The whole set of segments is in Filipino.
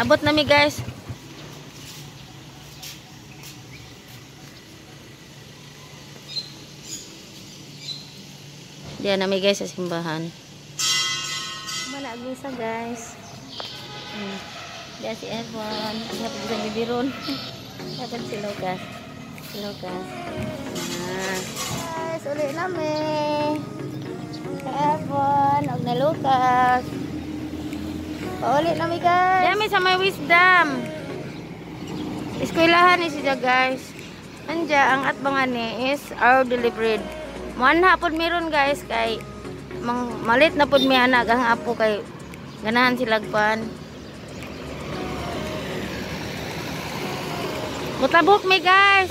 Naabot nami guys. Diyan nami guys sa simbahan. Malagisa guys. Diyan si Evan. Dapat sa bibiron. Dapat si Lucas. Si Lucas. Guys, ulit namin. Si Evan. Huwag na Lucas. Paulit namin guys. Diyan may sa may wisdom. Eskwelahan ni siya guys. Anja ang atbangan ni is our delivered. Muan hapon meron guys kay malit na pud mi anak ang apo kay ganahan sila pan. Mutabok mi guys.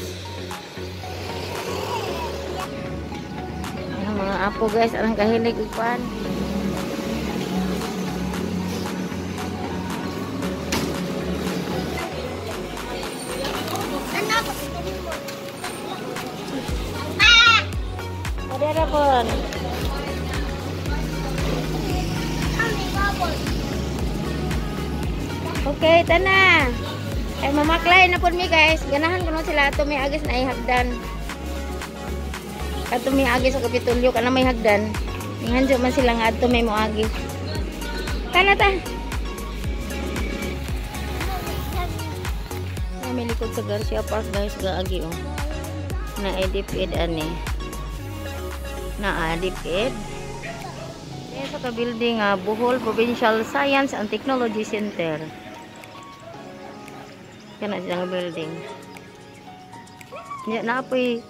Ang mga apo guys anang kahilig pan. Ada pun. Okay, tana. Ay mamaklay na pun mi guys. Ganahan kuno sila ato may agis na ihagdan. Ato may agis sa Kapitulyo kana may hagdan. Nganjo man sila nga ato may moagi. Tana ta. May likod sa Garcia Park guys gaagi oh. Na edipid ani. Na adipid. Sa ka-building Bohol Provincial Science and Technology Center. Kana siya nga building. Nya na apoy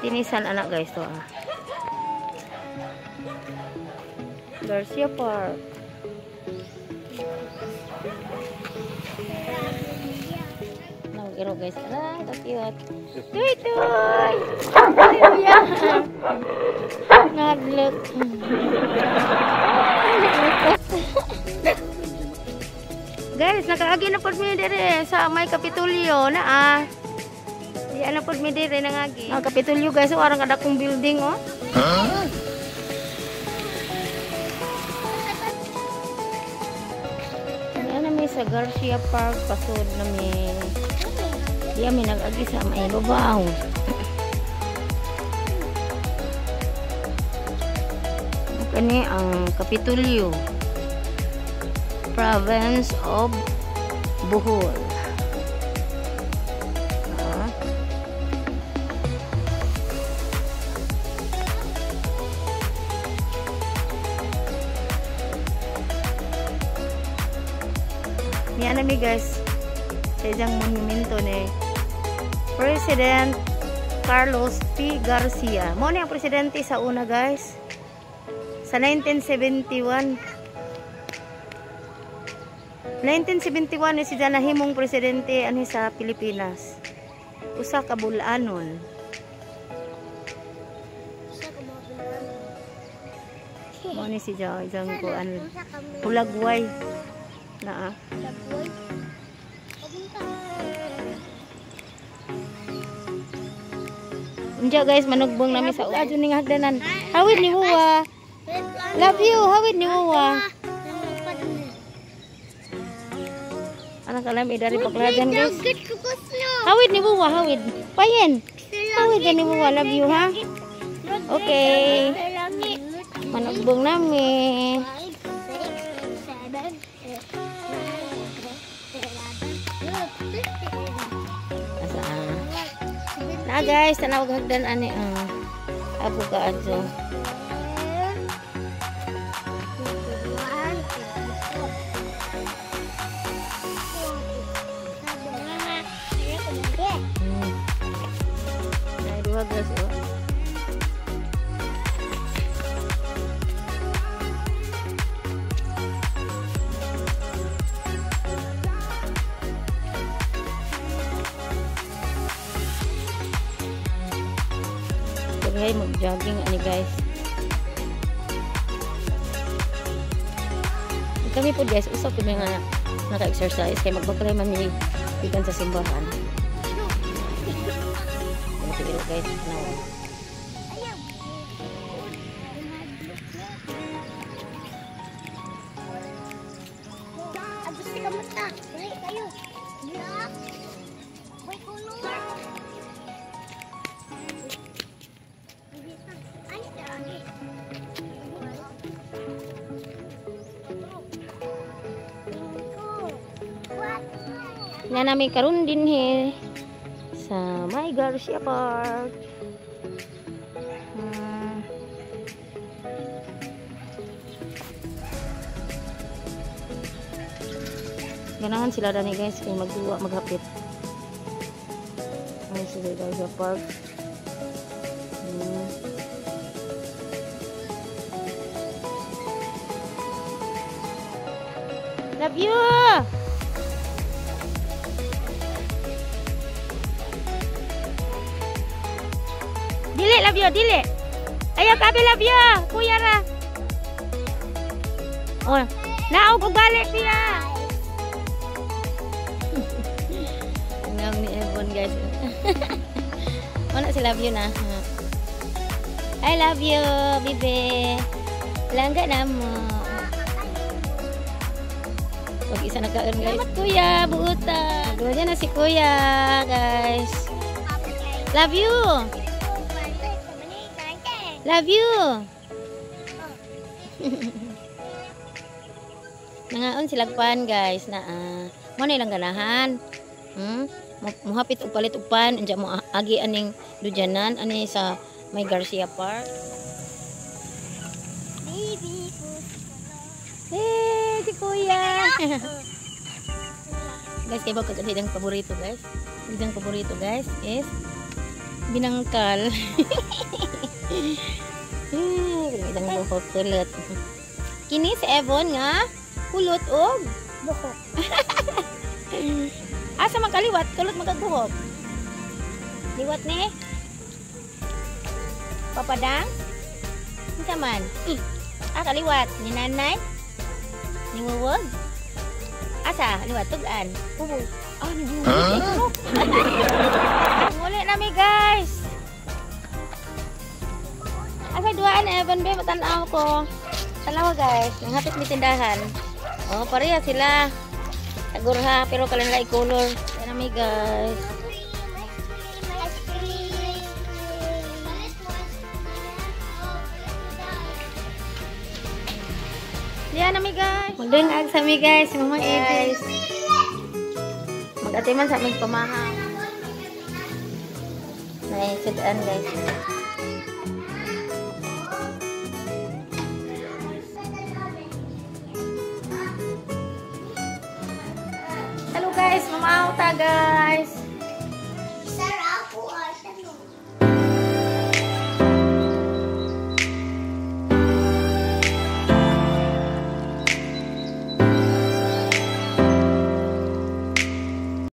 tinisan anak guys to Garcia Park. Iro guys, ala, cute. Tuy tuy. Hallelujah. Naglek. Guys, nakaagi na pod mi dire sa may Kapitulyo na Di ana pod mi dire nangagi. Kapitulyo guys, orang kada kong building oh. Ana mi sa Garcia Park pasod na mi. Diya may nag-agi sa may babaw. Kani ang Kapitulyo, Province of Bohol. Yan nami guys. Sa isang monumento ni President Carlos P. Garcia. Mo ni ang presidente sa una guys. Sa 1971. 1971 ni siya nahimong presidente ani sa Pilipinas. Usa ka bulanon. Mo ni siya isang kuan Hulagway na Unja guys, manugbong nami sa adyo ning hagdanan. Hawid ni Wuwa. Love you, hawid ni Wuwa. Anak kalam dari paklagan guys. Hawid ni Wuwa, hawid. Payen. Hawid ni Wuwa, love you ha. Okay. Manugbong nami. Na guys, tanawag hagdan ani abo ka adto. Ay duha guys oh. Ay mag-jogging ani guys. Kami po guys, usap kami nga naka-exercise kay magpapalay man ni bigan sa simbahan. Pero guys, Na namin karon din sa May Garcia Park. Ganahan sila dani guys kay magduwa maghapit. Ay sila Garcia Park. Love you. Dili, love you, dili. Ayo kabe love you, Kuya ra. Oh, naog og balik siya. Ngam ni Ebon guys. Mana si love you na. I love you, bibe. Langga namo. Wag isa na kaon guys. Salamat Kuya, buuta. Dua na si Kuya, guys. Love you. Love you. Nangaon silagpan guys na mo na ilang ganahan. Muhapit og palit og pan anja mo agi aning dudyanan ani sa May Garcia Park. Baby ko. Hey, si Kuya. Guys, kaya ba kagandang paborito guys? Ang paborito guys is binangkal. Kagandang buhok kulot. Kini si Ebon nga kulot og buhok. Asa magkaliwat, kulot magagbuhok. Liwat ni Papadang. Unsa man? Kaliwat ni nanay. Ni wuwog. Asa liwat tugan. Ubo. Ni wuwog. Muli nami guys. Asa duaan Evan be tan-aw ko. Tanaw guys, nanghapit mi tindahan. Oh, pareha sila. Tagurha pero kalan lay color. Nami guys. Yan nami guys. Magdungag sa mi guys, Mama Edis. Mag-atiman sa aming pamahang. Naisudan guys. Hello guys, mamauta guys.